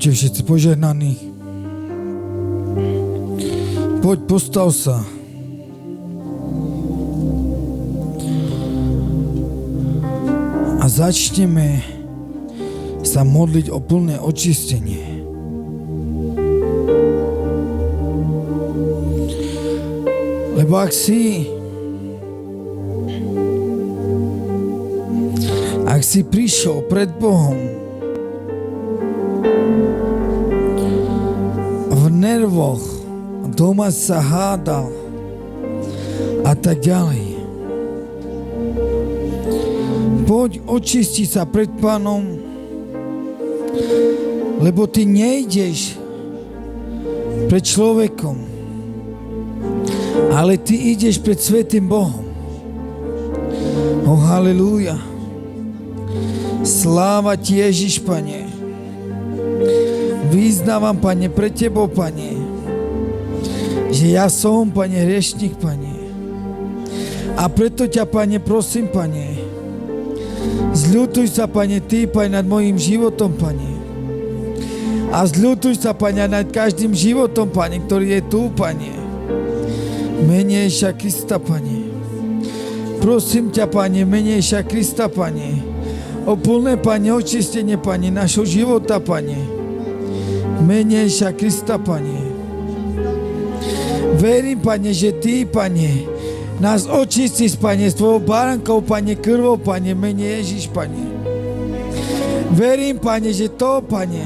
Buďte všetci požehnaní. Poď, postav sa. A začneme sa modliť o plné očistenie. Lebo ak si prišiel pred Bohom v nervoch, doma sa hádal a tak ďalej, poď očistiť sa pred Pánom, lebo ty nejdeš pred človekom, ale ty ideš pred svätým Bohom. Oh, halelúja. Sláva ti, Ježiš, Pane. Vyznávam, Pane, pre tebou, Pane, že ja som, Pane, hriešnik, Pane. A preto ťa, Pane, prosím, Pane, zľutuj sa, Pane, ty, Pane, nad mojím životom, Pane. A zľutuj sa, Pane, nad každým životom, Pane, ktorý je tu, Pane. Mene Ježiša Krista, Pane. Prosím ťa, Pane, mene Ježiša Krista, Pane, o plné, Pane, očistenie, Pane, našho života, Pane. Mene Ježiša Krista, Pane. Verím, Pane, že ty, Pane, nás očistíš, Pane, s tvojou baránkou, Pane, krvou, Pane, mene Ježiš, Pane. Verím, Pane, že to, Pane,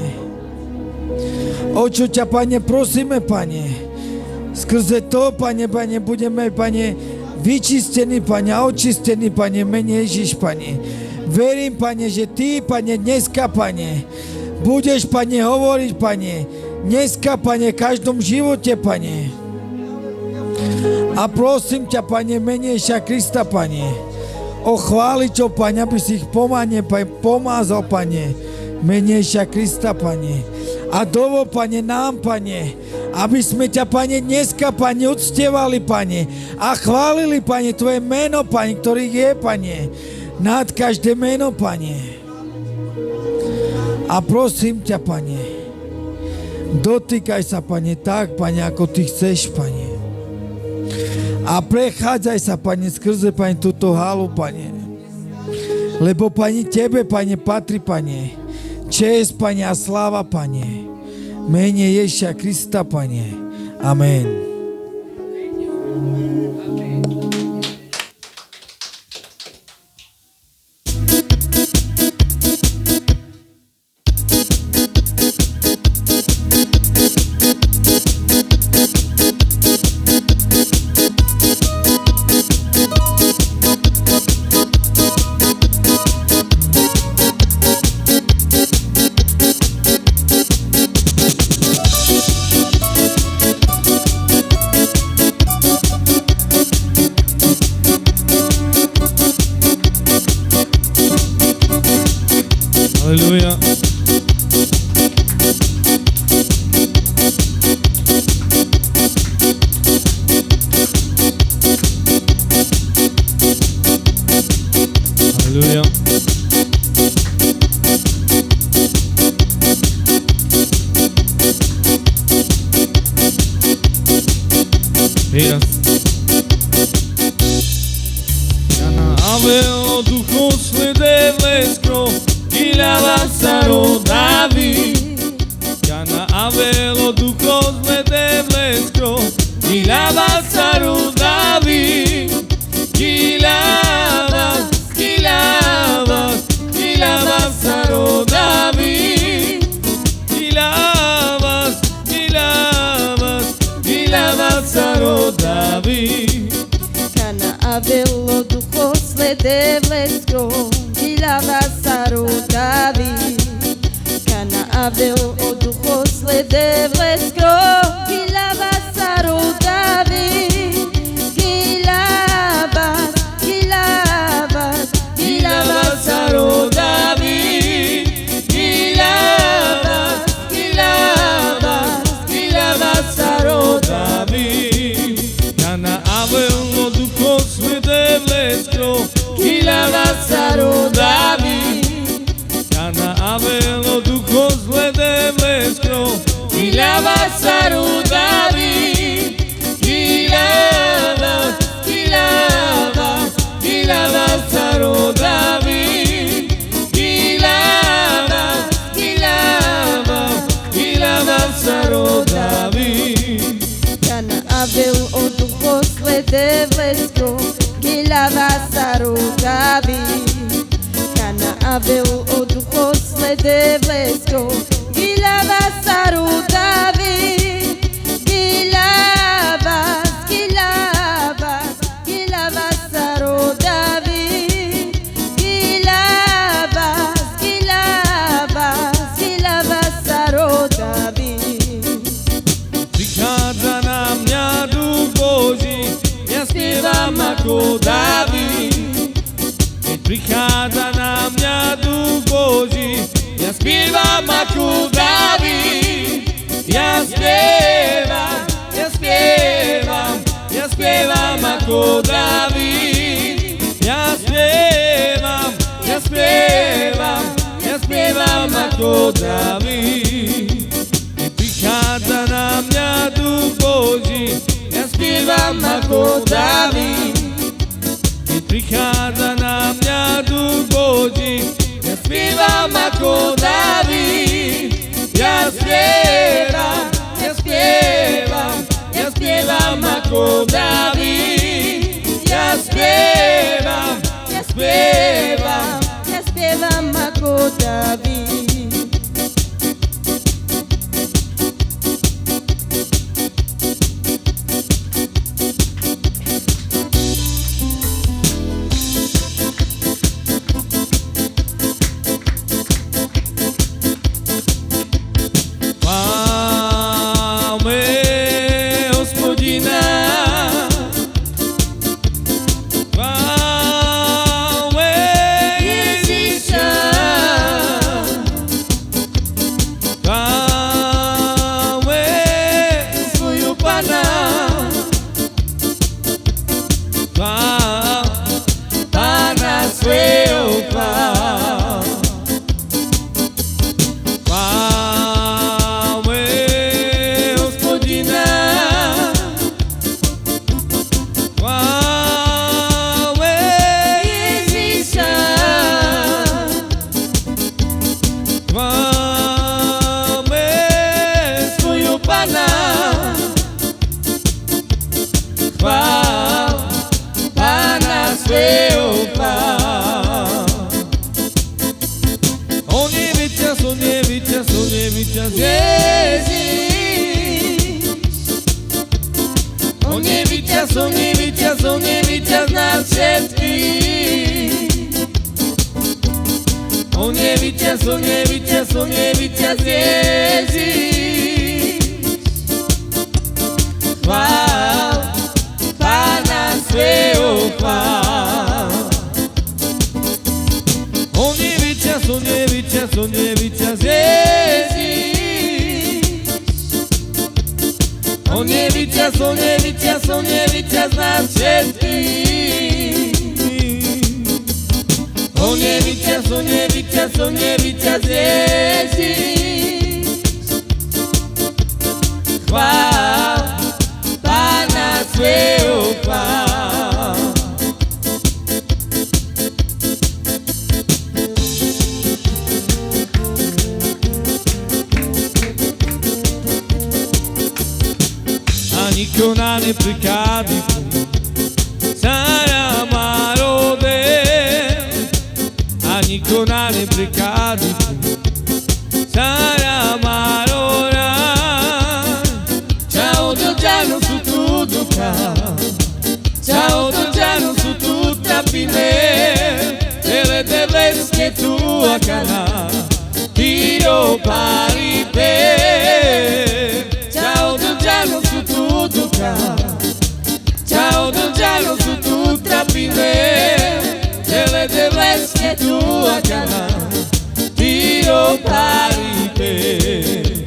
o čo ťa, Pane, prosíme, Pane, skrze to, Pane, budeme, Pane, vyčistení, Pane, a očistení, Pane, mene Ježiš, Pane. Verím, Pane, že ty, Pane, dneska, Pane, budeš, Pane, hovoriť, Pane, dneska, Pane, v každom živote, Pane. A prosím ťa, Pane, mene Ježiša Krista, Pane, o chváličov, Pane, aby si ich pomázal, Pane, mene Ježiša Krista, Pane. A dovol, Pane, nám, Pane, aby sme ťa, Pane, dneska, Pane, uctievali, Pane, a chválili, Pane, tvoje meno, Pane, ktorý je, Pane, nad každé meno, Pane. A prosím ťa, Pane, dotýkaj sa, Pane, tak, Pane, ako ty chceš, Pane. A prechádzaj sa, Pane, skrze, Pane, túto halu, Pane. Lebo, Pane, tebe, Pane, patrí, Pane, česť, Pane, a sláva, Pane. Mene Ježiša Krista, Pane. Amen. Halleluja. Halleluja. Teraz. Ja na Avelo ducho slede vleskro, Ilava sarodavi. Ja na Avelo ducho slede vleskro, Ilava sarodavi. Ilava sarodavi. Ilava sarodavi. Kana Avelo ducho slede vleskro, Ilava sarodavi. Kana Avelo ducho slede vleskro, Ilava sarodavi. Ilava sarodavi. Ilava sarodavi. Kana Avelo ducho slede vleskro, Ilava sarodavi. Kana Avelo ducho slede vleskro, David, Kana aveu o duho slede vlesko, Gilava saru David, Gilava saru David, Gilava saru David. Prichádza na mňa duch Boží, ja spievam ako Dávid. Keď prichádza na mňa duch Boží, ja spievam ako Dávid. Ja spievam ako Dávid. Ja spievam ako Dávid. Keď prichádza na mňa duch Boží, ja spievam ako Dávid. Keď prichádza na mňa duch Boží, ja spievam ako Dávid. Ja spievam ako Dávid. Ja spievam ako David. On je víťaz nad všetkým. On je víťaz Ježiš. Chvál Pána svého chvál. On je víťaz Ježiš. On je víťaz nad všetkým. On je víťaz Ježiš. Chvál Pána svého chvál. Nekonané príklady Cara Marode a nekonané príklady Cara Marora. Ciao Giorgiano su tutto Ciao Giorgiano su tutta Pine delle tedesche tua cana Dio pari per. Ciao Giorgiano su tutto Ciao Giorgiano su tutta Pine delle tedesche tua cana Dio pari per.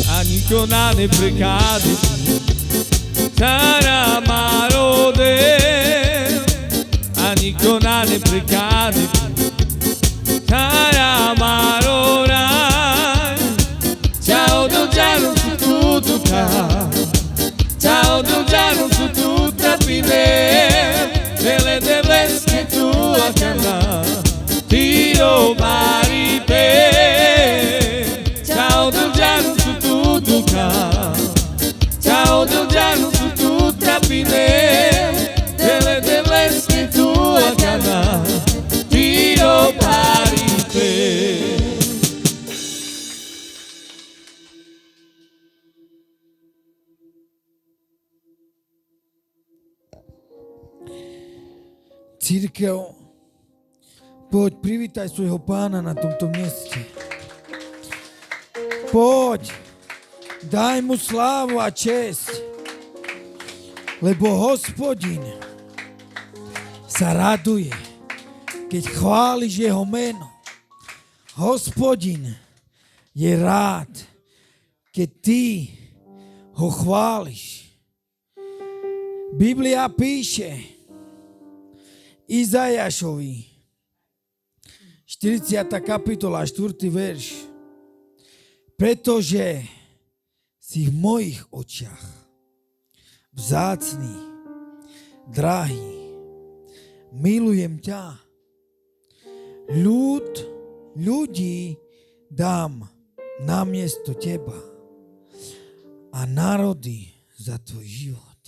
A nekonané príklady Cara Marode a nekonané príklady Cara Marora. Ciao Giorgiano su tutto Ciao Giorgiano su tutta Pine delle tedesche tua cana Dio pari per. Ciao Giorgiano su tutto Ciao Giorgiano su tutta Pine delle tedesche tua cana Církev, poď, privítaj svojho pána na tomto mieste. Poď, daj mu slávu a česť, lebo Hospodin sa raduje, keď chváliš jeho meno. Hospodin je rád, keď ty ho chváliš. Biblia píše Izajašovi, 40. kapitola, 4. verš. Pretože si v mojich očiach vzácny, drahý, milujem ťa. Ľudí dám namiesto teba a národy za tvoj život.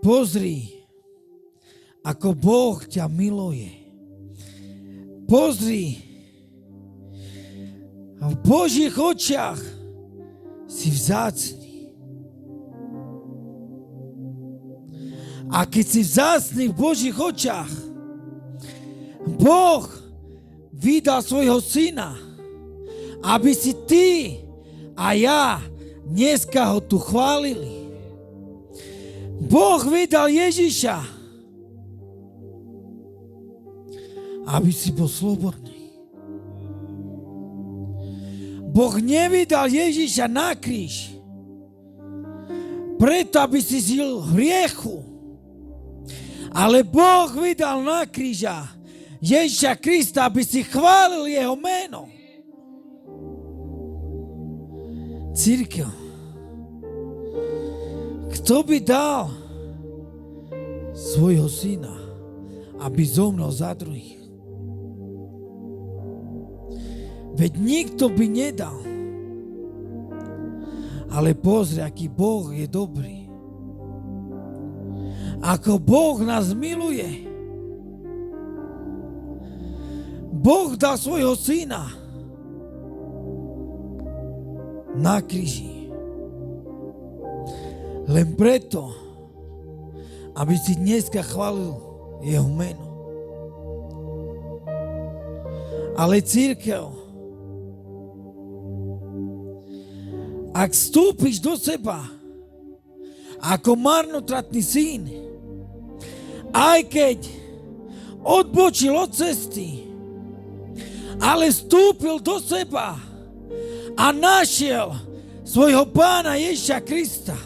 Pozri, ako Boh ťa miluje. Pozri, v Božích očiach si vzácny. A keď si vzácny v Božích očiach, Boh vydal svojho syna, aby si ty a ja dneska ho tu chválili. Boh vydal Ježiša, aby si bol slobodný. Boh nevydal Ježiša na kríž preto, aby si žil v hriechu, ale Boh vydal na kríža Ježiša Krista, aby si chválil jeho meno. Církev, kto by dal svojho syna, aby zomrel za druhých? Veď nikto by nedal. Ale pozri, aký Boh je dobrý. Ako Boh nás miluje. Boh dal svojho syna na kríži. Len preto, aby si dneska chválil jeho meno. Ale církev, ak vstúpiš do seba ako marnotratný syn, aj keď odbočil od cesty, ale vstúpil do seba a našiel svojho pána Ježiša Krista,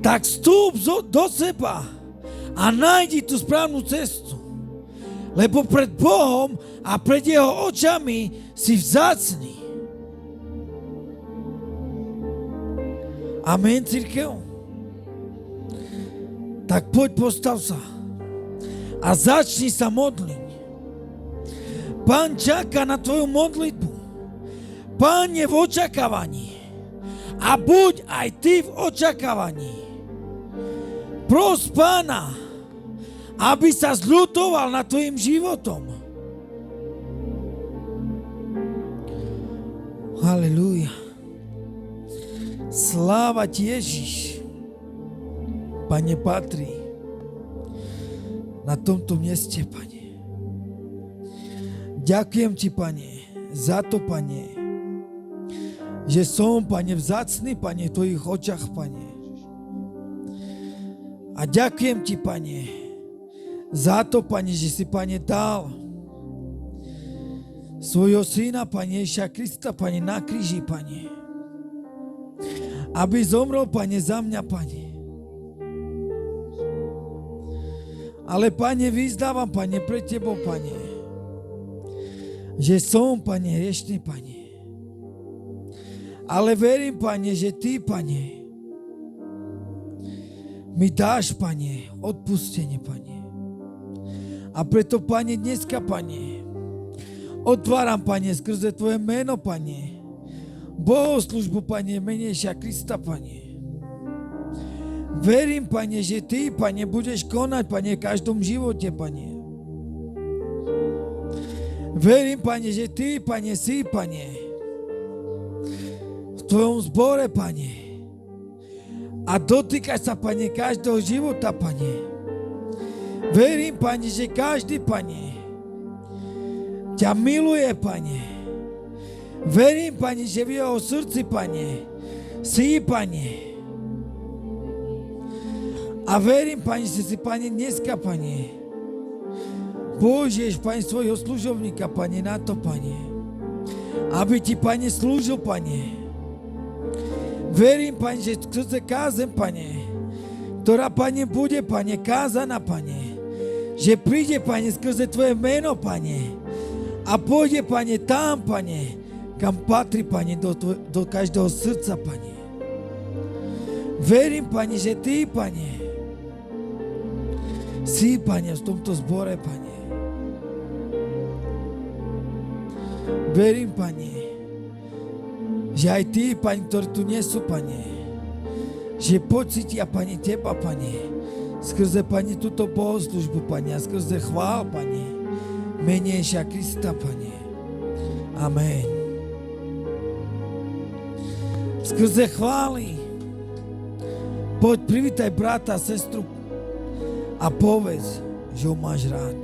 tak vstúp do seba a nájdi tú správnu cestu. Lebo pred Bohom a pred jeho očami si vzácny. Amen, církev. Tak poď, postav sa a začni sa modliť. Pán čaká na tvoju modlitbu. Pán je v očakávaní. A buď aj ty v očakávaní. Pros Pána, aby sa zľutoval nad tvojim životom. Halelúja. Sláva ti, Ježiš. Pane, patrí na tomto mieste, Pane. Ďakujem ti, Pane, za to, Pane, že som, Pane, vzácny, Pane, v tvojich očach, Pane. A ďakujem ti, Pane, za to, Pane, že si, Pane, dal svojho syna, Pane, Ježiša Krista, Pane, na kríži, Pane. Aby zomrel, Pane, za mňa, Pane. Ale, Pane, vyzdávam, Pane, pre tebou, Pane, že som, Pane, hriešný, Pane. Ale verím, Pane, že ty, Pane, mi dáš, Pane, odpustenie, Pane. A preto, Pane, dneska, Pane, otváram, Pane, skrze tvoje meno, Pane, bohoslužbu, Pane, mene Ježiša Krista, Pane. Verím, Pane, že ty, Pane, budeš konať, Pane, v každom živote, Pane. Verím, Pane, že ty, Pane, si, Pane, v tvojom zbore, Pane. A dotýkaj sa, Pane, každého života, Pane. Verím, Pane, že každý, Pane, ťa miluje, Pane. Verím, Pane, že v jeho srdci, Pane, si, Pane. A verím, Pane, že si, Pane, dneska, Pane, použiješ, Pane, svojho služovníka, Pane, na to, Pane, aby ti, Pane, slúžil, Pane. Verím, Pane, že skrze kázem, Pane, ktorá, Pane, bude, Pane, kázaná, Pane, že príde, Pane, skrze Tvoje meno, Pane, a pôjde, Pane, tam, Pane, kam patrí, Pane, do každého srdca, Pane. Verím, Pane, že Ty, Pane, si, Pane, v tomto zbore, Pane. Verím, Pane, že aj Ty, Pane, ktorí tu nie sú, Pane, že pocítia, Pane, Teba, Pane, skrze, Pane, túto bohoslužbu, Pane, a skrze chvál, Pane, mene Ježiša Krista, Pane. Amen. Skrze chvály poď privítaj brata a sestru a povedz, že ho máš rád.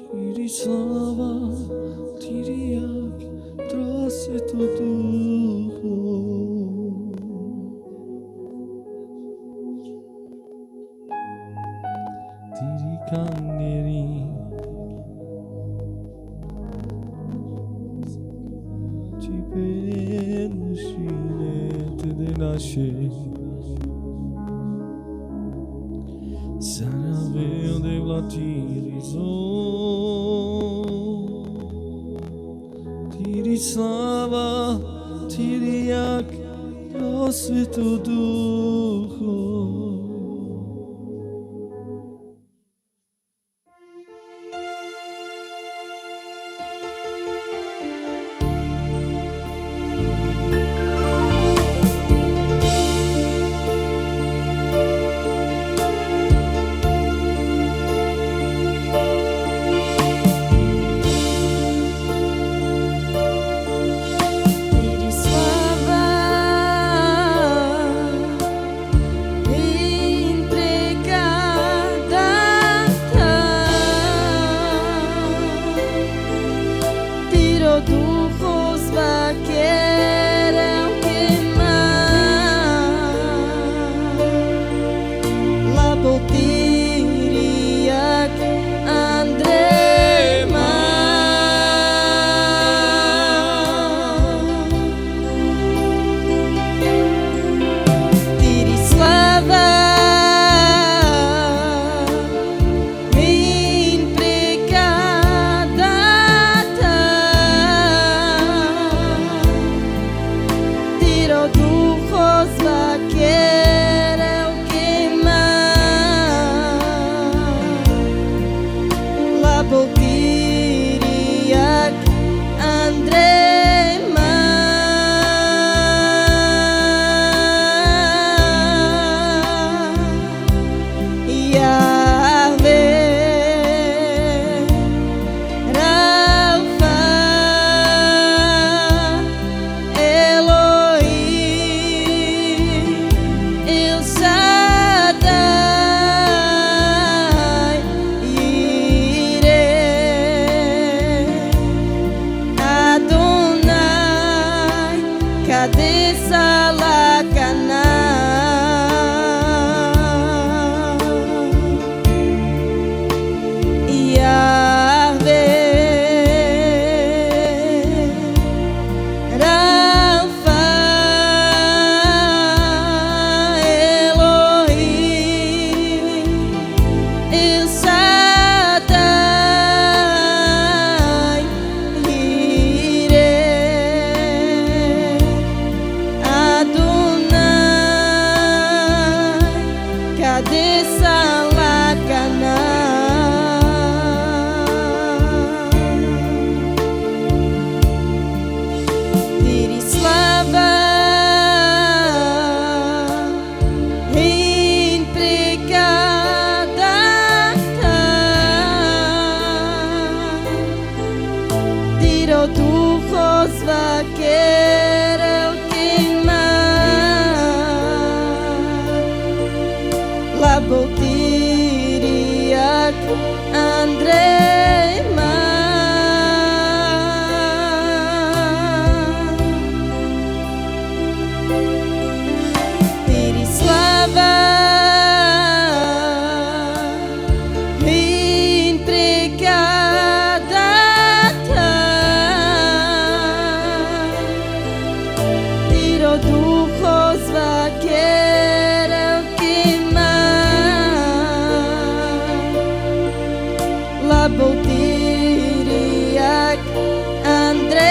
Tiri slava, tiri jak trase to ducho. Tiri kangeri, ti penuscine te denasce. Sarà de latirizo, tiri slava, tiri jak Sveto Ducho. Botiriak Andrei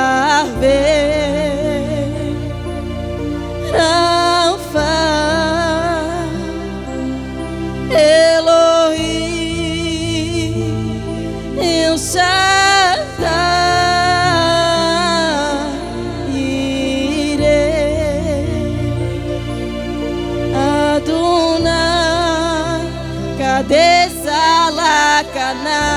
Yahweh Rafa Elohim El Shaddai Yireh Adonai Kadesh Alakana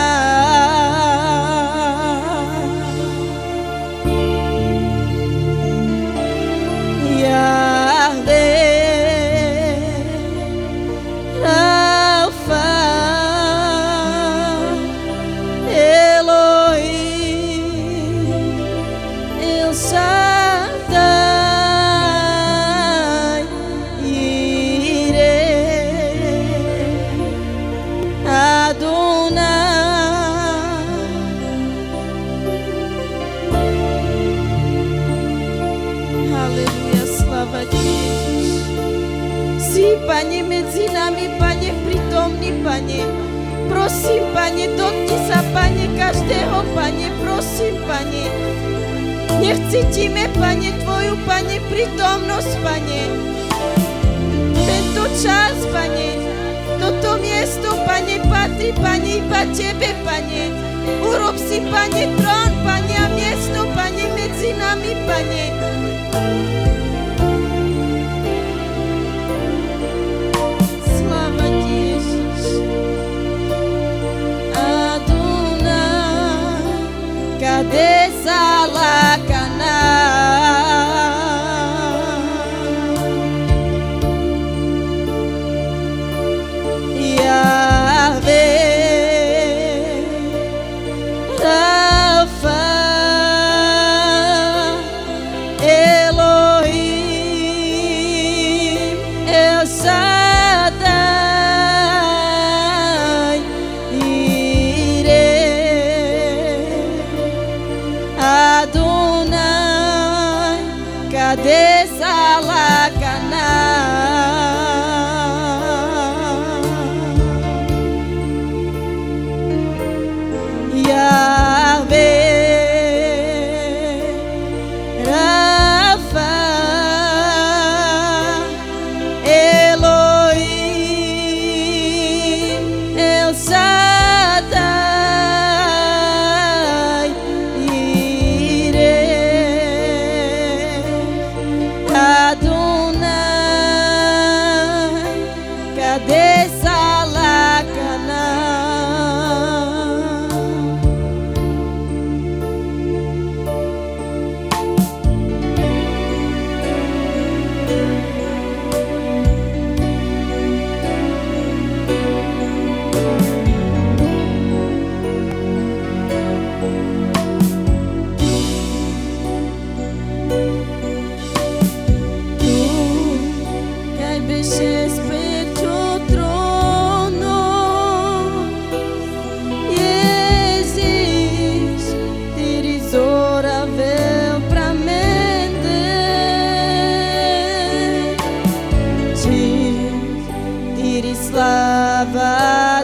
Panie, między nami, Panie, przytomni, Panie. Prosím, Panie, dotknij sa, Panie, každého, Panie, prosím, Panie. Nech cítime, Pane, Tvoju, Pane, prítomnosť, Pane. Tento čas, Pane, toto miesto, Pane, patrí, Pane, iba Tebe, Pane. Urob si, Pane, trón, Pane, a miesto, Pane, medzi nami, Pane. Sláva Ti, Ježiš. desalakana. Desces per tuo trono e existires ora vel pra mente. Ti diris slava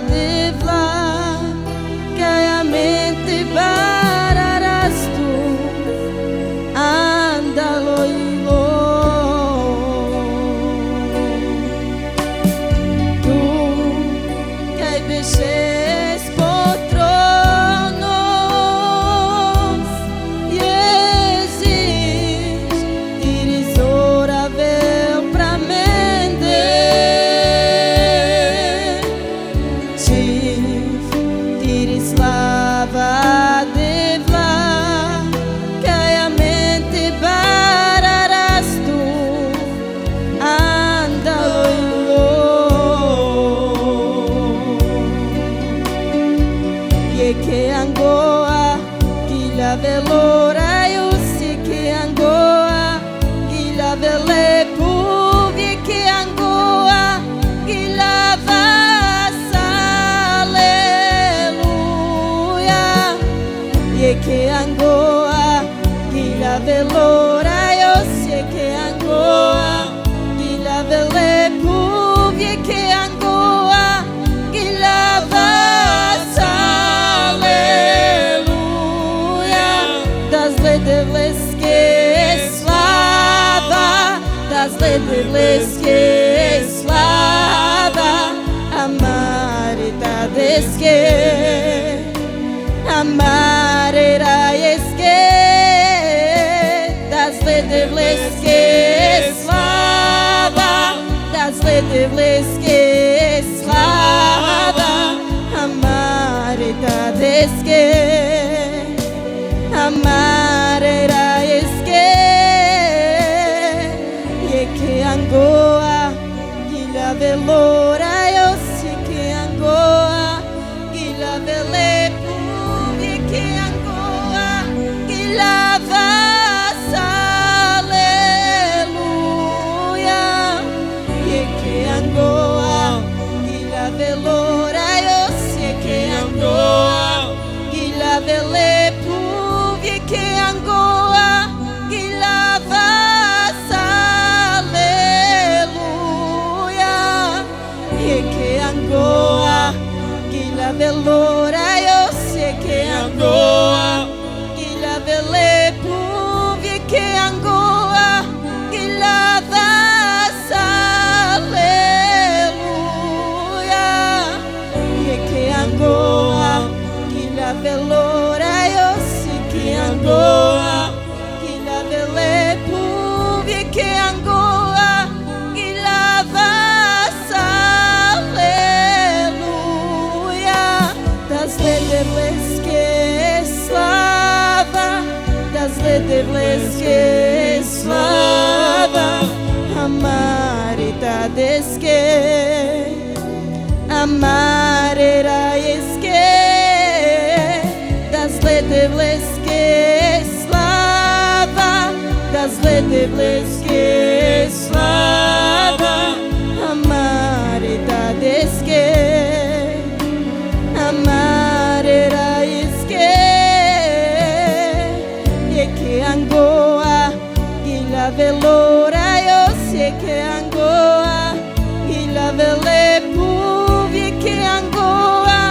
de vla, caiamente bararás tu, andalo desces por tronos e existires ora vel pra mente. Ti diris slava de vla, caiamente bararás tu, andalo que angoa, que la velora eu sei que angoa, que la vele puvie que angoa, que la vassa aleluia, e que angoa, que la velora eu sei que angoa, que la vele puvie que angoa, que la vassa letras que slava, das letras que slava, amaridades que, amaridades que, das letras que slava, das letras que slava, amaridades que, amaridades que, e que angoa, que la velora eu sei que angoa, que la vele e que angoa, que la vassa aleluia, e que angoa, que la velora eu sei que angoa, que la vele que angoa, que la vassa aleluia, e que angoa, que la velora eu sei que angoa, que la vele puvi que angoa, que la vassa aleluia, e que angoa, que la velora eu que angoa, que la vele puvie que angoa, que la vassa aleluia, das letras que slava, das letras que slava, amaridades que, amaridades que, das letras que slava, das letras que slava, amaridades que, amaridades que, e que angoa, que la velora eu sei que angoa, que la vele puvie que angoa,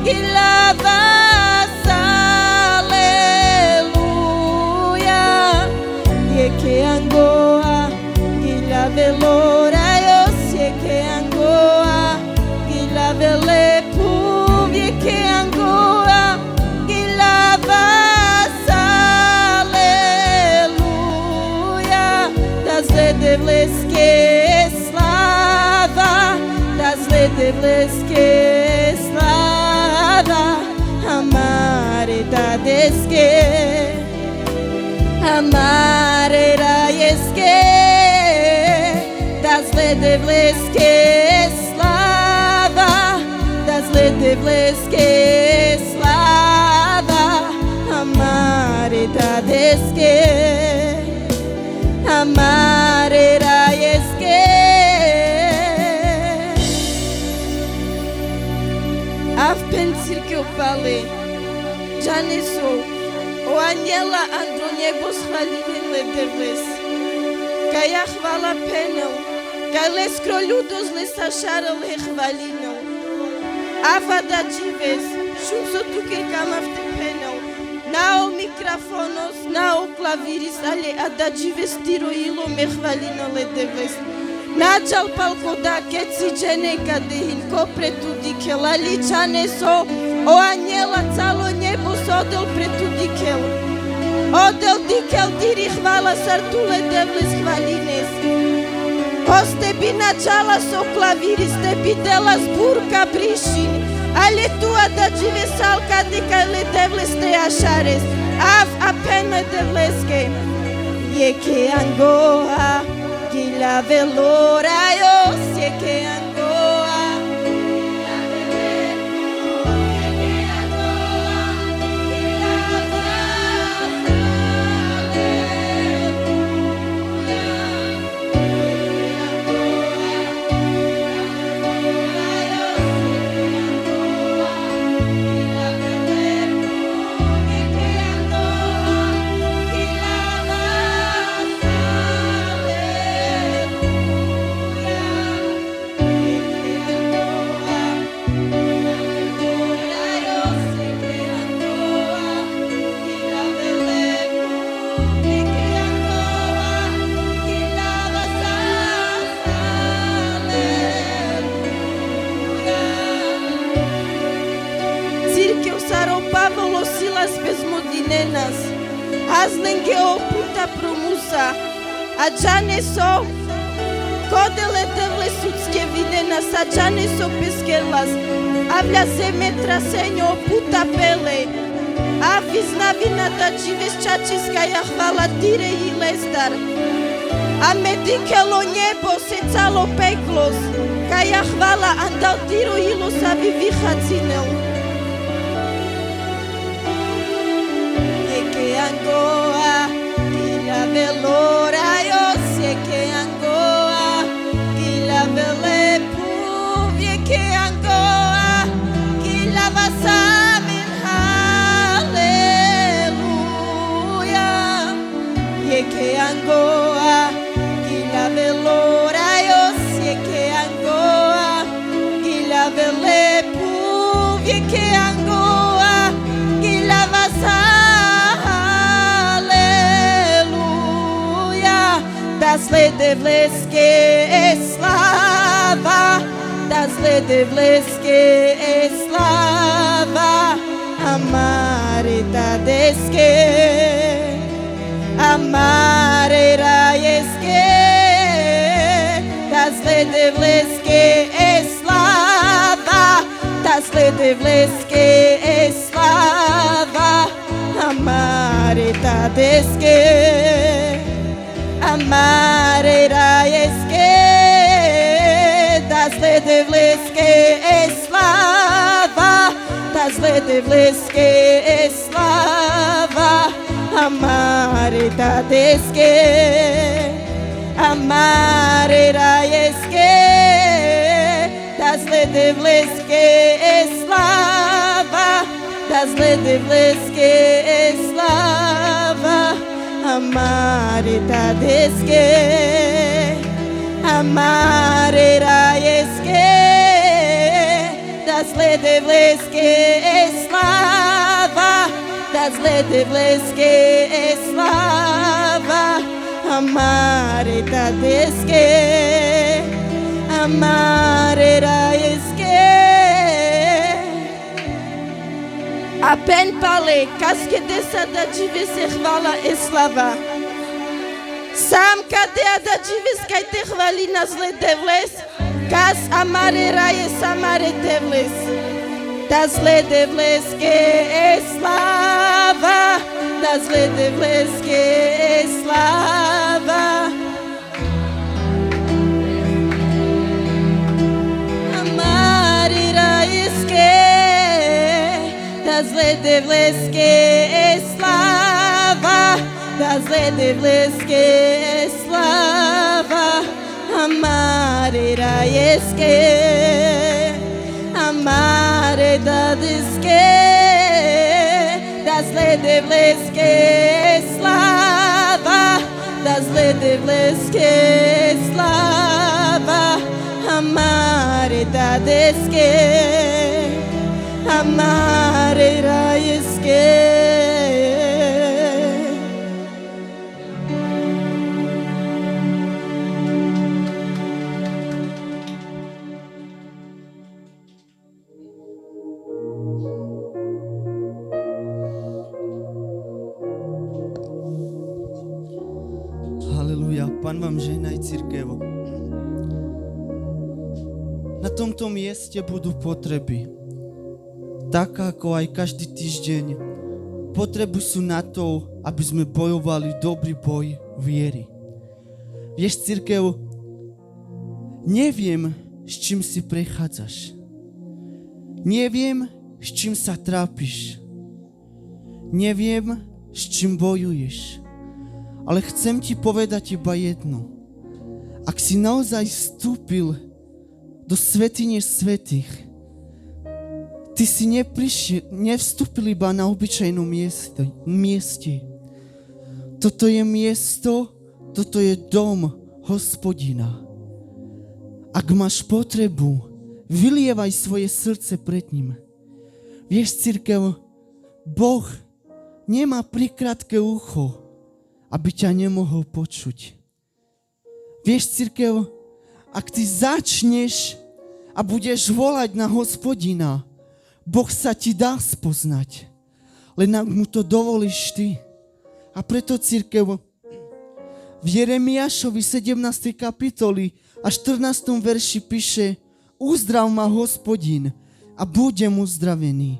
que la vassa que angoa, que la velora eu sei que angoa, que devleske slava, amare da deske, amare rajeske, das le devleske slava, das le devleske slava, amare da deske, amare rajeske. Av pensir que eu falei, já nem sou. O aniela andronebos hvalinele devles. Caia hvala penel, cailes crolhudos les acharel hvalinel. Ava da dives, shunso tu que camafte penel. Nao microfonos, nao claviris ale adadives tiroilo me hvalinele devles. Najal palco da ketsi dženeka dehin kopre tudi kel ali čaneso o anjela calo nebo sodel pre tudi kel. Odel dikel diri hvala sartule devles hvalines. Koste bi načala so klaviris te bi delas burka brišin. Ale tua da džive salka dikale devles te ašares. Av apene devleske. Jeke angoa. Gila velora yo se que angoa. Azlenge o puta promusa, a džane so, kodele devle sudske vinenas, a džane so peskelas, avlja se metra senjo puta pele, a viznavina da džives čačiska ja hvala tire i lestar, a medikelo njebo se calo peklos, ka ja hvala andal tiro ilo sa viviha cinel. Angoa, Gila velora, yo sé que Angoa, Gila vele puvie que Angoa, Gila vasamin hallelujah, ye que Angoa, Gila velora, yo sé que Angoa, Gila vele puvie que Angoa, Gila vasamin das ledevleske slava, das ledevleske slava, amare da deske, amare rajeske, das ledevleske slava, das ledevleske slava, amare da deske. Amare rajeske, das ledevleske slava, das ledevleske slava, amare da deske, amare rajeske, das ledevleske slava, das ledevleske slava. Amare da deske, amare rajeske, das ledevleske slava, das ledevleske slava, amare da deske, amare rajeske. Apen pale, kaske desa da džive se hvala e slava. Sam kadea da džives kaj te hvali na zle devles, Kas amare raje samare devles. Das lede vleske slava. Das lede vleske slava. Amare rajeske. Das lede vleske slava. Das lede vleske slava. Amare rajeske. Amare dadiske. Das lede vleske slava. Das lede vleske slava. Amare dadiske. Amare rajeske. Halelúja, Pán vám žehnaj cirkev. Na tomto mieste budú potreby. Tak ako aj každý týždeň. Potreby sú na to, aby sme bojovali dobrý boj viery. Vieš, cirkev, neviem, s čím si prechádzaš. Neviem, s čím sa trápiš. Neviem, s čím bojuješ. Ale chcem ti povedať iba jedno. Ak si naozaj vstúpil do svätyne svätých, ty si nevstúpil iba na obyčajnom mieste. Toto je miesto, toto je dom Hospodina. Ak máš potrebu, vylievaj svoje srdce pred ním. Vieš, cirkev, Boh nemá prikrátke ucho, aby ťa nemohol počuť. Vieš, cirkev, ak ty začneš a budeš volať na Hospodina, Boh sa ti dá spoznať. Len ak mu to dovolíš ty. A preto, cirkev, v Jeremiášovi 17. kapitoli a 14. verši píše: Uzdrav ma, Hospodin, a budem uzdravený.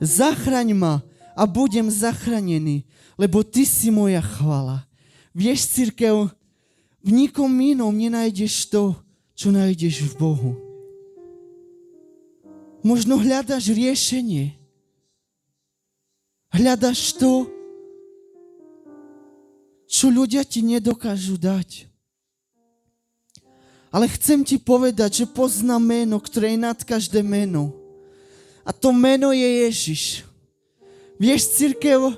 Zachraň ma a budem zachránený, lebo ty si moja chvála. Vieš, cirkev, v nikom inom nenájdeš to, čo nájdeš v Bohu. Možno hľadaš riešenie. Hľadaš to, čo ľudia ti nedokážu dať. Ale chcem ti povedať, že poznám meno, ktoré je nad každé meno. A to meno je Ježiš. Vieš, cirkev,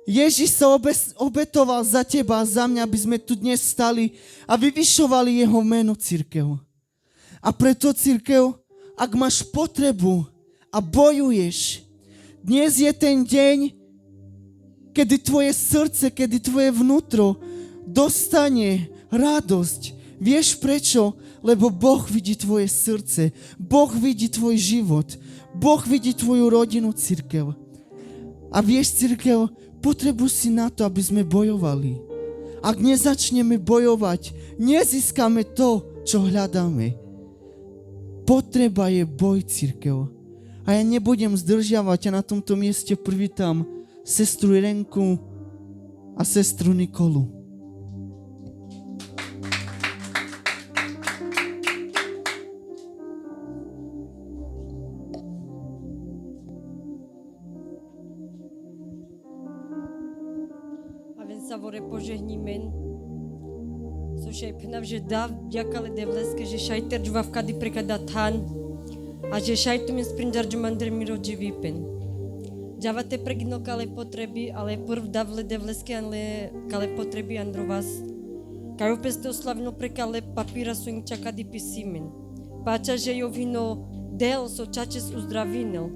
Ježiš sa obetoval za teba a za mňa, aby sme tu dnes stali a vyvyšovali jeho meno, cirkev. A preto, cirkev, ak máš potrebu a bojuješ, dnes je ten deň, kedy tvoje srdce, kedy tvoje vnútro dostane radosť. Vieš prečo? Lebo Boh vidí tvoje srdce, Boh vidí tvoj život, Boh vidí tvoju rodinu, cirkev. A vieš, cirkev, potrebu si na to, aby sme bojovali. Ak nezačneme bojovať, nezískame to, čo hľadáme. Potreba je boj, cirkev. A ja nebudem zdržiavať a na tomto mieste privítam sestru Irenku a sestru Nikolu. Savore požehnímen. Слушай, пнав же дав дякале девлеске же шайтер джвав кади прекада тан. А же шайту ми спринджар джумандр миро дживипен. Джавате прегино кале потреби, але първ давле девлеске анле кале потреби андро вас. Кају песте ославно прекале папира суин чакади писимен. Пача же јовино дел со чачес уздравинел.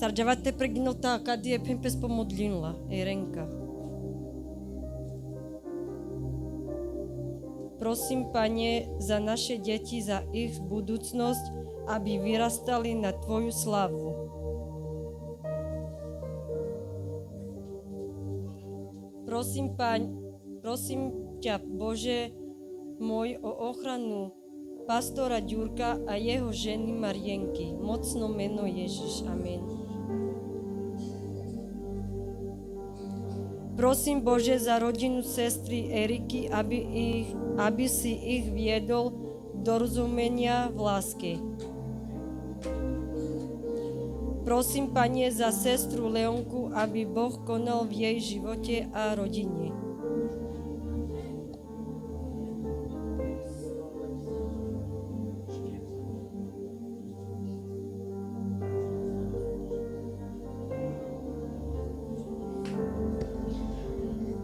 Сарджавате прегинота, кади е пемпес помодлинла, Еренка. Prosím, Pane, za naše deti, za ich budúcnosť, aby vyrastali na Tvoju slávu. Prosím ťa, Bože, môj o ochranu pastora Ďurka a jeho ženy Marienky. Mocno meno Ježiš. Amen. Prosím Bože za rodinu sestry Eriky, aby si ich viedol do rozumenia v láske. Prosím, Pane, za sestru Leonku, aby Boh konal v jej živote a rodine.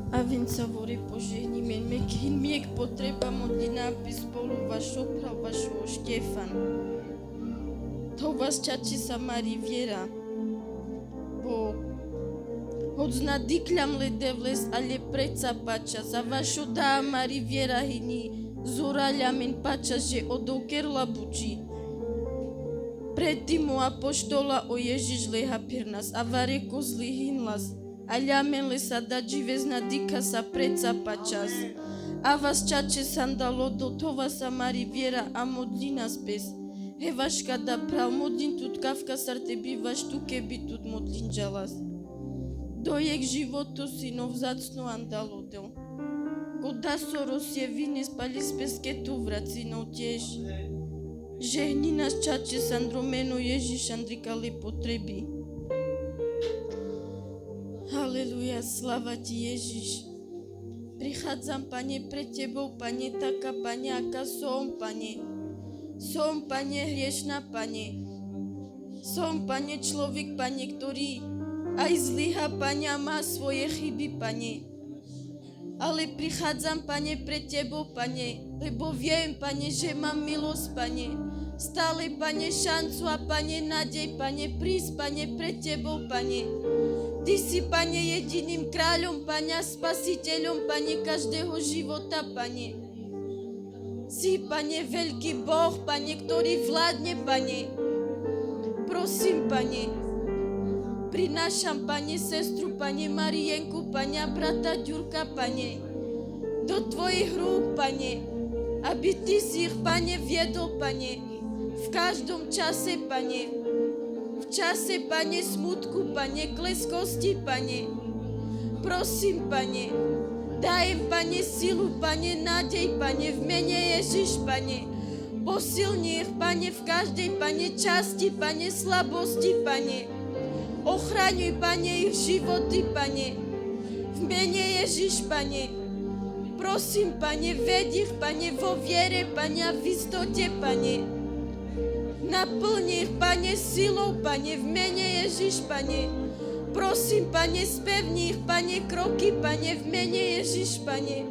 Avem savore požehnime, miek potreba modlina spolu vašo prav vašo Štefan. To vás čači sa Mari viera. Bo hodzna dikľam le devles, ale preca pača. Za vašo dá Mari viera hini zuraľamen pača, že odokerla buči. Predtým mu apoštola o Ježiš leha pirnas, a vare kozli hinlas. A ľamen le sa da dživezna dika sa preca pačas. A vás čače sandalo do tova sa Mari viera a modlina spes. Hevaška da prav modlin tut kavka sarte bivaš tu keby tut modlin žalas. Dojek životu sinov zacno andalodel. Koda soros je vine spali speske tu vracinov tiež. Žehni nás čače sandromeno Ježiš andrikali potrebi. Haleluja, slava ti Ježiš. Prichádzam, Pane, pred tebou, Pane, taká, Pane, aká som, Pane. Som, Pane, hriešná, Pane. Som, Pane, človek, Pane, ktorý aj zlyha, Pane, a má svoje chyby, Pane. Ale prichádzam, Pane, pred tebou, Pane, lebo viem, Pane, že mám milosť, Pane. Stále, Pane, šancu a, Pane, nádej, Pane, prísť, Pane, pred tebou, Pane. Ty si, Pane, jediným kráľom, Pane, a spasiteľom, Pane, každého života, Pane. Si, Pane, veľký Boh, Pane, ktorý vládne, Pane. Prosím, Pane, prinášam, Pane, sestru, Pane, Marienku, Pane, a brata Ďurka, Pane, do Tvojich rúk, Pane, aby Ty si ich, Pane, viedol, Pane, v každom čase, Pane, v čase, Pane, smutku, Pane, kleskosti, Pane. Prosím, Pane, daj im, Pane, silu, Pane, nádej, Pane, v mene Ježiš, Pane. Posilni ich, Pane, v každej, Pane, časti, Pane, slabosti, Pane. Ochraňuj, Pane, ich životy, Pane. V mene Ježiš, Pane. Prosím, Pane, ved ich, Pane, vo viere, Pane, a v istote, Pane. Naplni ich, Pane, silou, Pane, v mene Ježiš, Pane. Prosím, Pane, spevni ich, Pane, kroky, Pane, v mene Ježiš, Pane.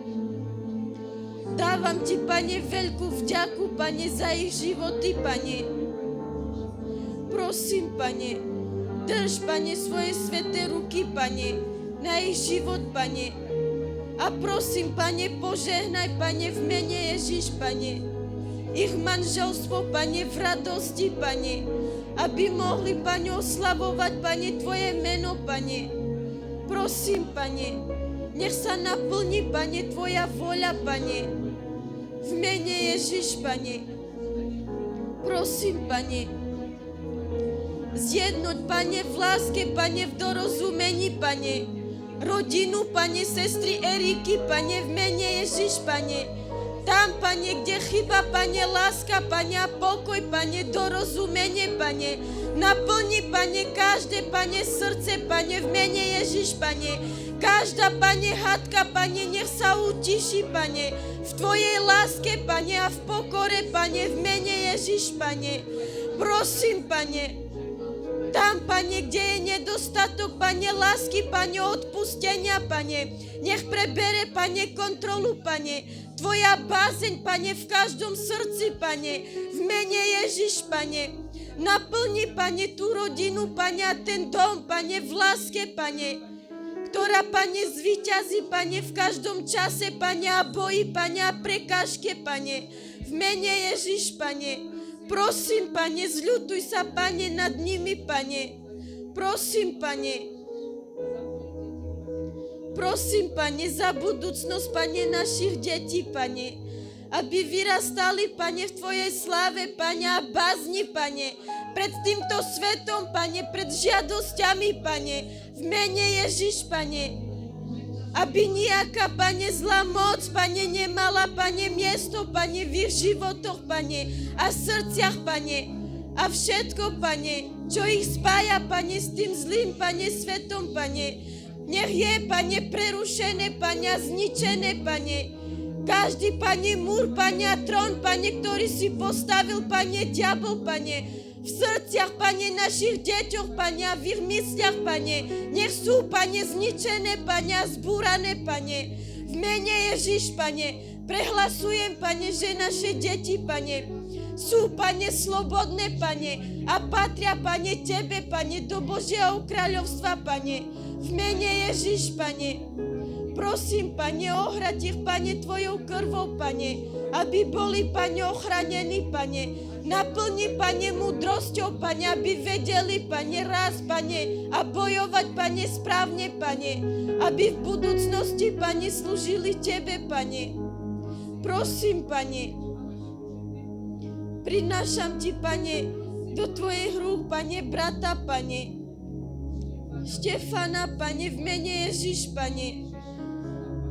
Dávam Ti, Pane, veľkú vďaku, Pane, za ich životy, Pane. Prosím, Pane, drž, Pane, svoje sveté ruky, Pane, na ich život, Pane. A prosím, Pane, požehnaj, Pane, v mene Ježiš, Pane. Ich manželstvo, Pane, v radosti, Pane. Aby mohli, Pane, oslavovať, Pane, Tvoje meno, Pane. Prosím, Pane, nech sa naplní, Pane, Tvoja vôľa, Pane. V mene Ježiš, Pane. Prosím, Pane, zjednoť, Pane, v láske, Pane, v dorozumení, Pane. Rodinu, Pane, sestry Eriky, Pane, v mene Ježiš, Pane. Tam, Pane, kde chyba, Pane, láska, Pane, a pokoj, Pane, dorozumenie, Pane. Naplni, Pane, každé, Pane, srdce, Pane, v mene Ježiš, Pane. Každá, Pane, hádka, Pane, nech sa utiší, Pane. V Tvojej láske, Pane, a v pokore, Pane, v mene Ježiš, Pane. Prosím, Pane, tam, Pane, kde je nedostatok, Pane, lásky, Pane, odpustenia, Pane. Nech prebere, Pane, kontrolu, Pane. Tvoja bázeň, Pane, v každom srdci, Pane, v mene Ježiš, Pane. Naplni, Pane, tú rodinu, Pane, a ten dom, Pane, v láske, Pane, ktorá, Pane, zvíťazí, Pane, v každom čase, Pane, a boji, Pane, a prekážke, Pane, v mene Ježiš, Pane. Prosím, Pane, zľutuj sa, Pane, nad nimi, Pane. Prosím, Pane. Prosím, Pane, za budúcnosť, Pane, našich detí, Pane. aby vyrastali, Pane, v Tvojej sláve, Pane, a bázni, Pane, pred týmto svetom, Pane, pred žiadosťami, Pane, v mene Ježiš, Pane, aby nejaká, Pane, zlá moc, Pane, nemala, Pane, miesto, Pane, v ich životoch, Pane, a srdciach, Pane, a všetko, Pane, čo ich spája, Pane, s tým zlým, Pane, svetom, Pane, nech je, Pane, prerušené, Pane, a zničené, Pane. Každý, Pane, múr, Pane, a trón, Pane, ktorý si postavil, Pane, diabol, Pane, v srdciach, Pane, našich deťoch, Pane, a v ich mysliach, Pane, nech sú, Pane, zničené, Pane, a zbúrané, Pane. V mene Ježiš, Pane, prehlasujem, Pane, že naše deti, Pane, sú, Pane, slobodné, Pane, a patria, Pane, Tebe, Pane, do Božieho kráľovstva, Pane. V mene Ježiš, Pane, prosím, Pane, ohrad ich, Pane, Tvojou krvou, Pane, aby boli, Pane, ochránení, Pane. Naplni, Pane, múdrosťou, Pane, aby vedeli, Pane, raz, Pane, a bojovať, Pane, správne, Pane, aby v budúcnosti, Pane, slúžili Tebe, Pane. Prosím, Pane, prinášam Ti, Pane, do Tvojich rúk, Pane, brata, Pane, Štefana, Pane, v mene Ježiš, Pane.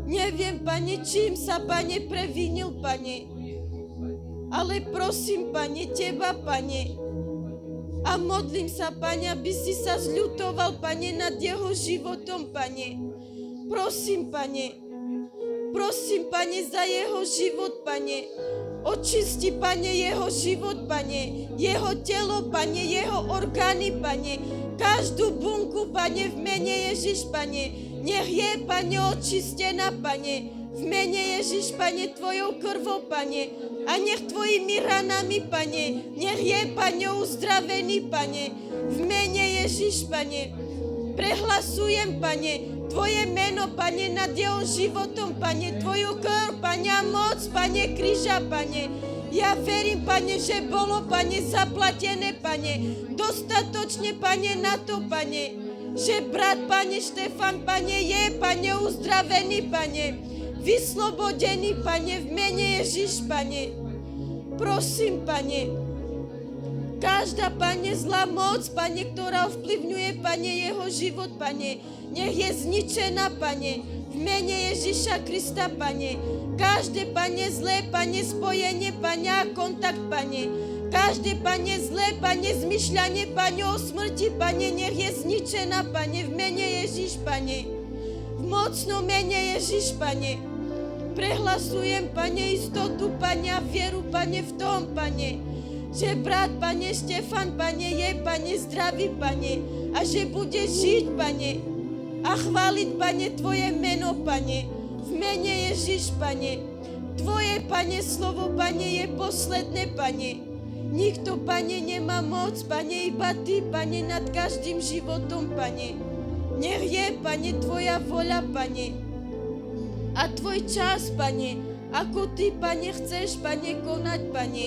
Neviem, Pane, čím sa, Pane, previnil, Pane, ale prosím, Pane, Teba, Pane, a modlím sa, Pane, aby si sa zľutoval, Pane, nad jeho životom, Pane. Prosím, Pane, za jeho život, Pane. Očisti, Pane, jeho život, Pane, jeho telo, Pane, jeho orgány, Pane, každú bunku, Pane, v mene Ježiš, Pane, nech je, Pane, očistená, Pane, v mene Ježiš, Pane, Tvojou krvou, Pane, a nech Tvojimi ranami, Pane, nech je, Pane, uzdravený, Pane, v mene Ježiš, Pane. Prehlasujem, Pane, Tvoje meno, Pane, nad jeho životom, Pane, Tvoju krv, Pane, a moc, Pane, kríža, Pane. Ja verím, Pane, že bolo, Pane, zaplatené, Pane, dostatočne, Pane, na to, Pane, že brat, Pane, Štefan, Pane, je, Pane, uzdravený, Pane, vyslobodený, Pane, v mene Ježiš, Pane. Prosím, Pane, každá, Pane, zlá moc, Pane, ktorá ovplyvňuje, Pane, jeho život, Pane, nech je zničená, Pane, v mene Ježiša Krista, Pane. Každé, Pane, zlé, Pane, spojenie, Pane, a kontakt, Pane. Každé, Pane, zlé, Pane, zmyšľanie, Pane, o smrti, Pane, nech je zničená, Pane, v mene Ježiš, Pane. V mocnom mene Ježiš, Pane. Prehlasujem, Pane, istotu, Pane, a vieru, Pane, v tom, Pane, že brat, Pane, Štefan, Pane, je, Pane, zdravý, Pane, a že bude žiť, Pane, a chváliť, Pane, Tvoje meno, Pane, v mene Ježiš, Pane. Tvoje, Pane, slovo, Pane, je posledné, Pane. Nikto, Pane, nemá moc, Pane, iba Ty, Pane, nad každým životom, Pane. Nech je, Pane, Tvoja voľa, Pane, a Tvoj čas, Pane, ako Ty, Pane, chceš, Pane, konať, Pane.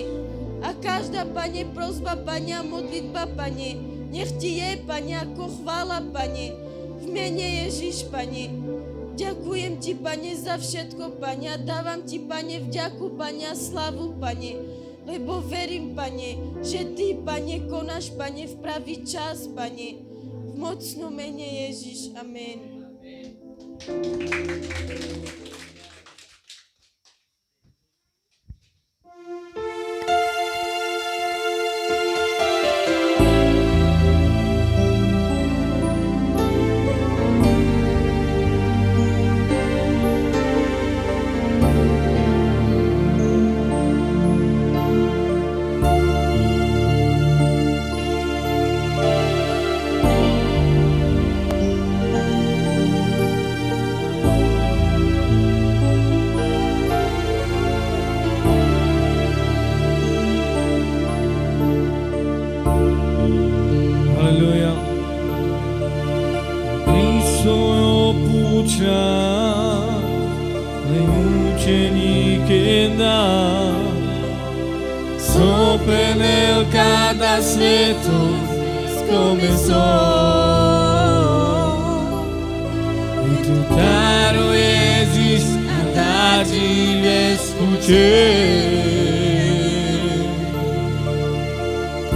A každá, Pane, prosba, Pane, a modlitba, Pane, nech Ti je, Pane, ako chvála, Pane, v mene Ježiš, Pane. Ďakujem Ti, Pane, za všetko, Pane, a dávam Ti, Pane, vďaku, Pane, a slavu, Pane, lebo verím, Pane, že Ty, Pane, konáš, Pane, v pravý čas, Pane, v mocnom mene Ježiš. Amen. Haleluja. Kristo opušťa, len učeníke dá. Sopenel cada sveto começou. E tu caro Jezus, a da ti escuché.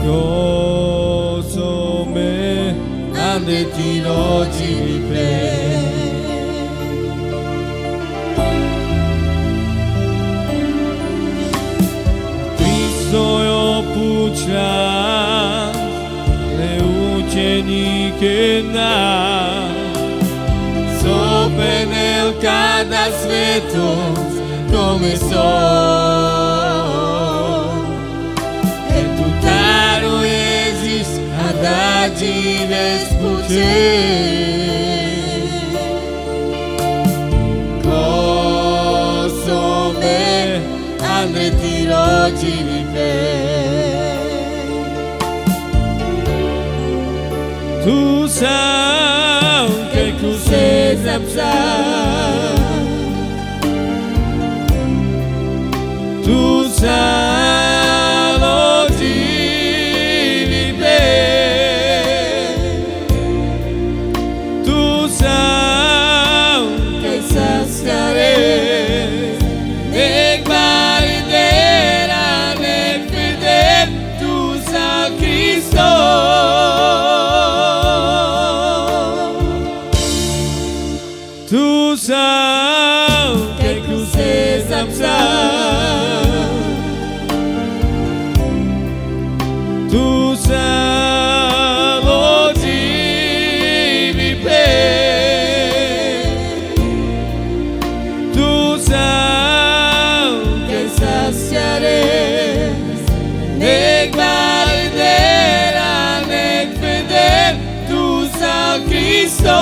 Yo soy ande ti oggi Cristo puća le učenike na Sopra nel cada sveto come sono e tutaro esist ad agiles puće Kosome ande ti rođi Tu sam che cos'è Tu sam oggi vive Tu sam che saziare nel maridera nel fedel Tu sam Cristo Tu sam che cos'è Tu sam oggi vive Tu sam che saziare nel guarderà nel fedel Tu sam Cristo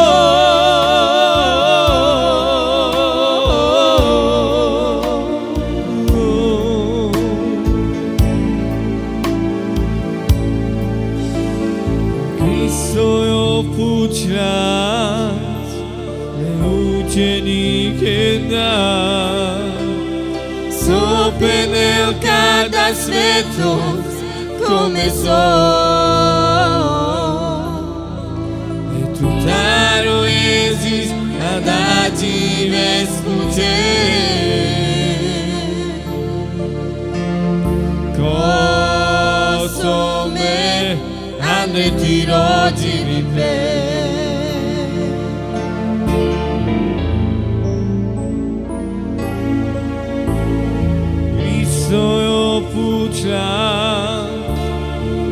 Sopra nel cada sveto come sono e tutaro esist ad agiles puće Kosome ande ti rođi vive Cristo puća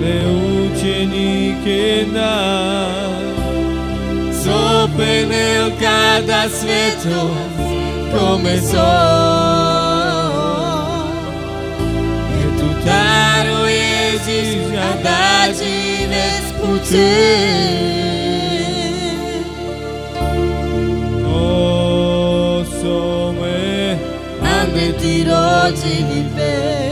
le učenike na Sopra nel cada sveto come sono e tutaro esist ad agiles puće Kosome ande ti rođi vive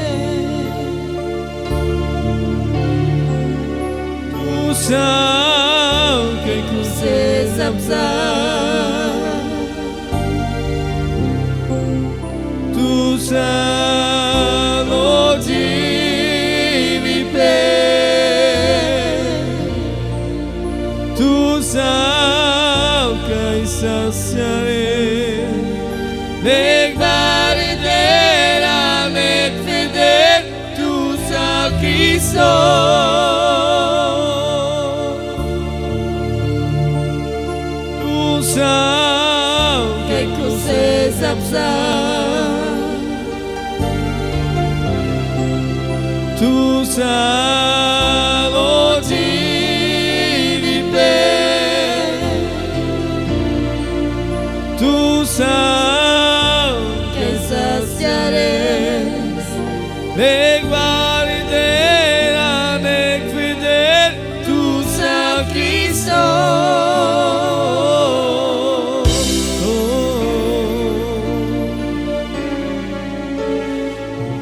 Tu sam che cos'è Tu sam oggi vive Tu sam che saziare nel guarderà nel fedel Tu sam Cristo Tu sam che cos'è Tu sam oggi vive Tu sam che saziare le guarderà nel fedel Tu sam Cristo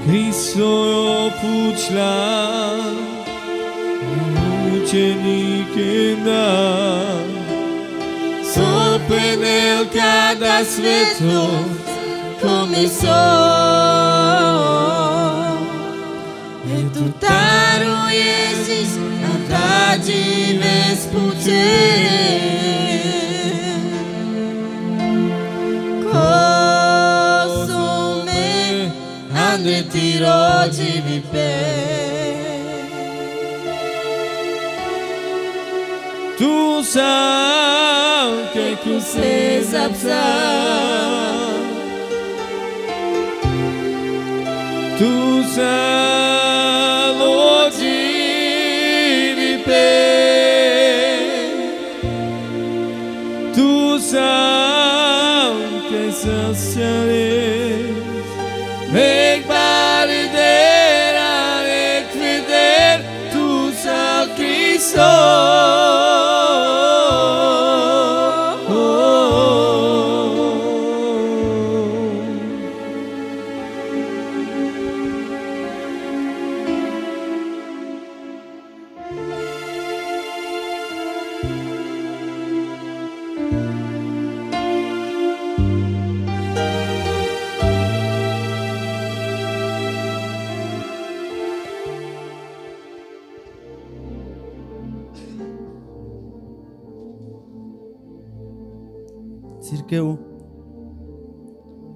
Cristo puća učenike na Sopra nel cada sveto come sono e tutaro esist ad agiles puće de ti rodivý Tu sám, keď kuse zapsal Tu sám rodivý Tu sám, keď sa sťališ Meg baridera, meg fider Tu sám Kristo Cirkev,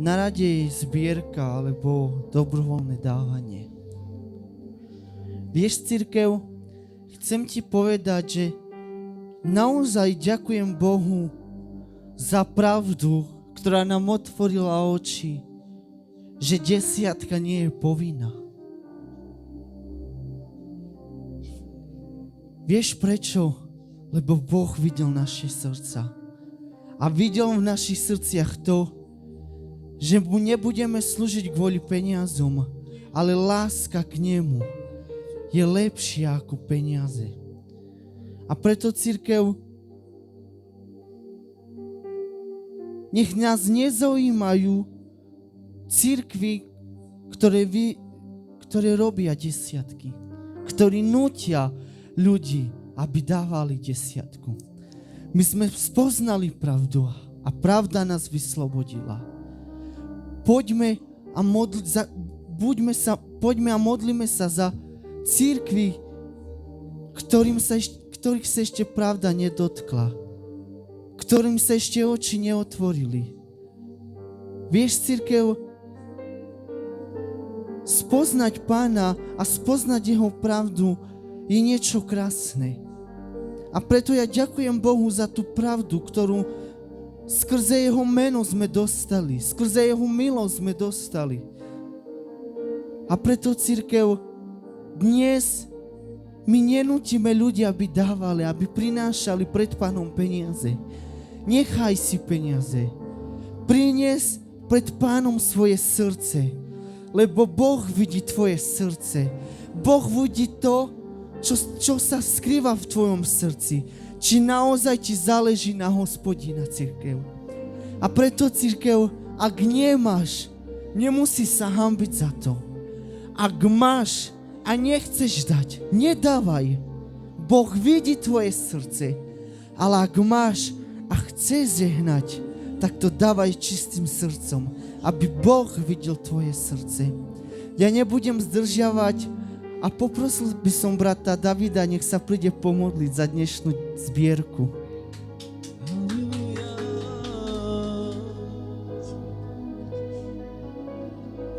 na rade je zbierka alebo dobrovoľné dávanie. Vieš, cirkev, chcem ti povedať, že naozaj ďakujem Bohu za pravdu, ktorá nám otvorila oči, že desiatka nie je povinná. Vieš prečo? Lebo Boh videl naše srdca. A videl v našich srdciach to, že mu nebudeme slúžiť kvôli peniazom, ale láska k nemu je lepšia ako peniaze. A preto, cirkev, nech nás nezaujímajú cirkvi, ktoré robia desiatky, ktorí nútia ľudí, aby dávali desiatku. My sme spoznali pravdu a pravda nás vyslobodila. Poďme a modlíme sa za cirkvi, ktorých sa ešte pravda nedotkla, ktorým sa ešte oči neotvorili. Vieš, cirkev, spoznať Pána a spoznať jeho pravdu je niečo krásne. A preto ja ďakujem Bohu za tú pravdu, ktorú skrze jeho meno sme dostali, skrze jeho milosť sme dostali. A preto, cirkev, dnes my nenútime ľudí, aby dávali, aby prinášali pred Pánom peniaze. Nechaj si peniaze. Prinies pred Pánom svoje srdce, lebo Boh vidí tvoje srdce. Boh vidí to, čo sa skrýva v tvojom srdci. Či naozaj ti záleží na Hospodina, cirkev. A preto, cirkev, ak nemáš, nemusíš sa hanbiť za to. Ak máš a nechceš dať, nedávaj. Boh vidí tvoje srdce. Ale ak máš a chceš žehnať, tak to dávaj čistým srdcom, aby Boh videl tvoje srdce. Ja nebudem zdržiavať a poprosil by som brata Davida, nech sa príde pomodliť za dnešnú zbierku.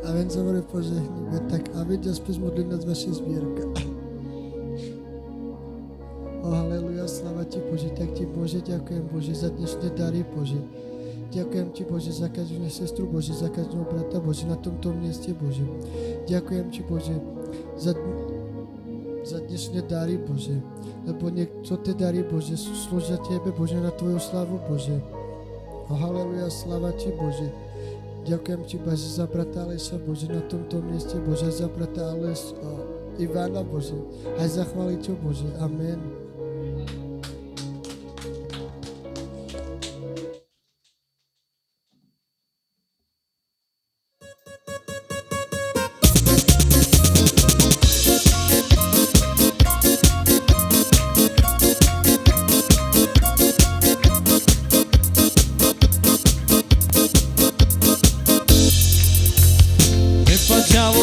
A więc hovorí požehníme. Tak a veď spíš modliť nás vaša zbierka. O haleluja, sláva ti Bože, tak ti Bože, ďakujem Bože za dnešné dary Bože. Ďakujem ti Bože za každú sestru Bože, za každého brata Bože na tomto mieste Bože. Ďakujem ti Bože za dnešné dary Bože, lebo niekto tie dary Bože slúžia Tebe Bože na Tvoju slavu Bože. O haleluja, sláva ti Bože. Ďakujem ti Bože za brata Aleša Bože na tomto mieste Bože, za brata Ivana Bože, aj za chváličo Bože. Amen.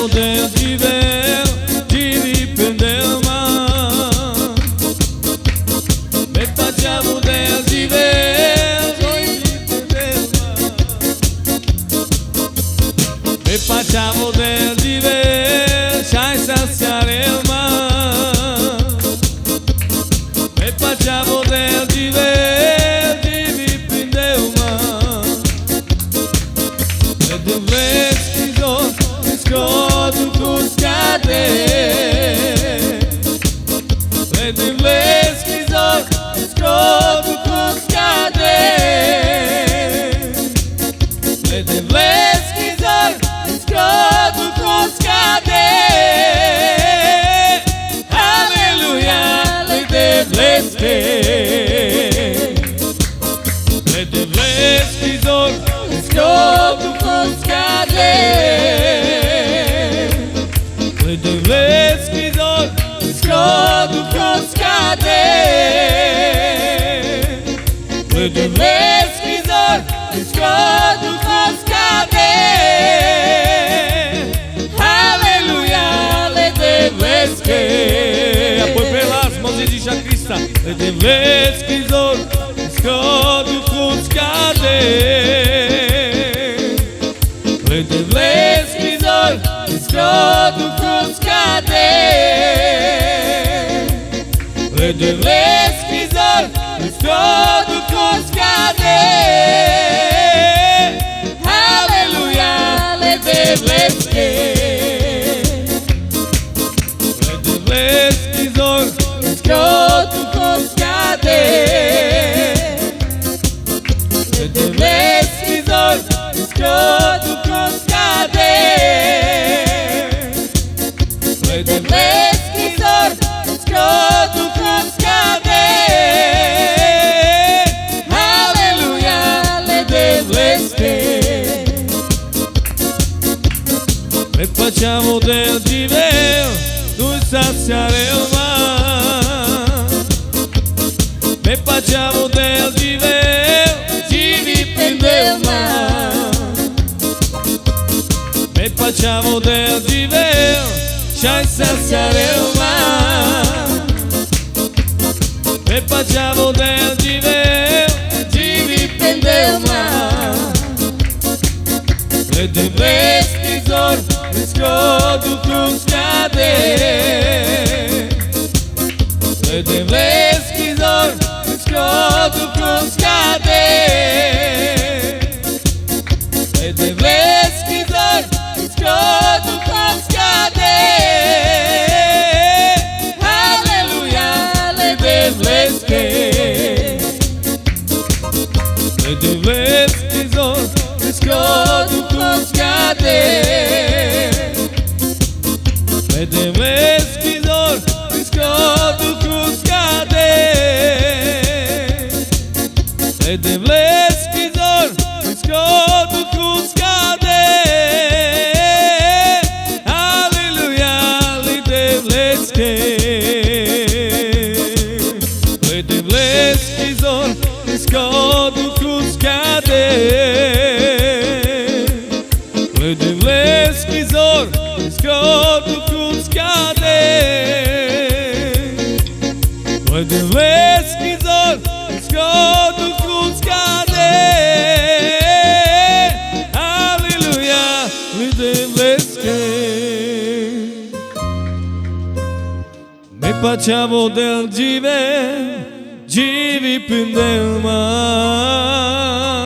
Deus viver, de me prender mais. Ледивлески зор, скрото кускаде. Ледивлески зор, скрото кускаде. Алелуя, ледивлески. Ледивлески зор, скрото кускаде. Ледивлески зор, скрото кускаде. Ледивлески зор, скрото кускаде. Алелуя, Ледивлески. Apoi pe las, mă zici și a Crista. Lediveski zor, skrotu kускade. Lediveski zor, skrotu kускade. Lediveski zor, skrotu kускade. Aleluia, Lediveski. Lediveski zor, skrotu kускade. Lediveski zor, skrotu kускade. Lediveski zor, skrotu kускade. Aleluia, Lediveski. Ne facciamo del viver, noi saziaremo. Ne facciamo del viver, ci riprenderemo. Ne facciamo del viver, ci saziaremo. Ne facciamo del viver, ci riprenderemo. Lediveski zor, skrotu kускade. Lediveski zor, skrotu kускade. Lediveski zor, skrotu kускade. Aleluia, Lediveski. Lediveski zor, skrotu kускade. Lediveski zor, skrotu kускade. Lediveski zor, skrotu kускade. Aleluia, Lediveski. Lediveski zor, skrotu kускade. Lediveski zor, skrotu kускade. Lediveski zor, skrotu kускade. Aleluia, Lediveski. Ne facciamo del viver, ci riprenderemo.